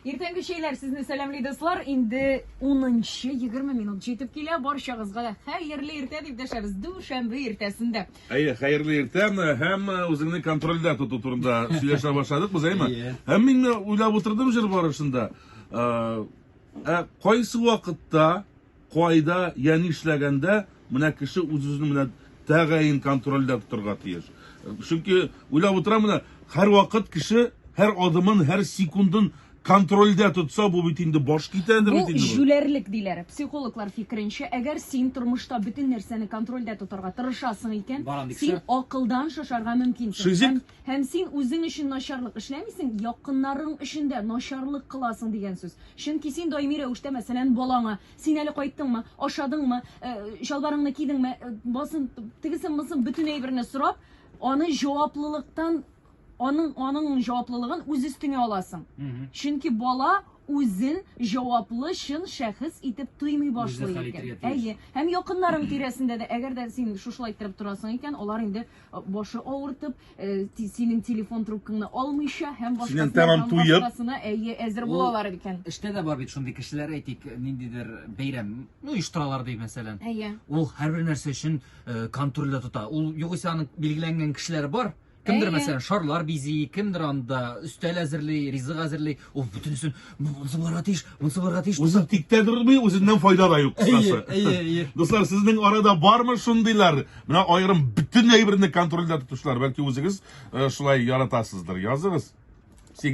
Ertängi şeyler sizni selamly dostlar. Indi 10-20 minut жетip келе. Barşagызga da hayırlı ertä dip deşeriz. Duşanbe ertesinde. Hayırlı ertem hem özünü kontrolde tutu turunda söyleşe başladık biz ayma. Hem men uylap oturdum jır barışında. Qaysı vaqtda qayda yani işlegende mına kişi özünü mına tağayın kontrolde tuturga tiyir. Çünkü uylap oturam mına her vakit kişi her adımın her sekundun kontrolde tutsa bu bitinde boş gitendir Bu bitinde. jülerlik diler. Psikologlar fikrinçe eğer sen turmuşta bütün nerseni kontrolde tutarga tırışasın iken sen akıldan şaşarga mümkünsün. Hem sen özün için naşarlık işlemisin, yakınların içinde naşarlık kılasın diyen söz. Çünkü sen daimi revişte mesela balana, sen eli kayıttın mı, aşadın mı, şalvarını kiydin mi, basın, tıgısın mısın bütün eybirini sorap, onu cevaplılıktan onun cevaplılığın öz üstüne alasın. Çünkü bala özün cevaplışın şahıs itip duymay başlıyor iken. Hem yakınların tiresinde de eğer de sen şuşlaytırıp durasın iken onlar indi başı ağırtıp senin telefon trubkını almışa hem başkasına ezir bulalar iken. İşte de var bir şunday kişiler etik nindidir beyrem uyuşturalar değil mesela. Ol her bir narsa için kontrolde tuta. Ol yoksa bilgilengen kişiler var. Kimdir mesela şarlar bizi, kimdir anda üstel hazırlay, rizq hazırlay, o bütünsün, bunsı var ateş. Özün tikte durmuyor, özünden fayda da yok kısası. Dostlar sizin arada var mı şundaylar? Buna ayrım bütün eybirini kontrolde tutuşlar. Belki özünüz şulay yaratasızdır. Yazınız.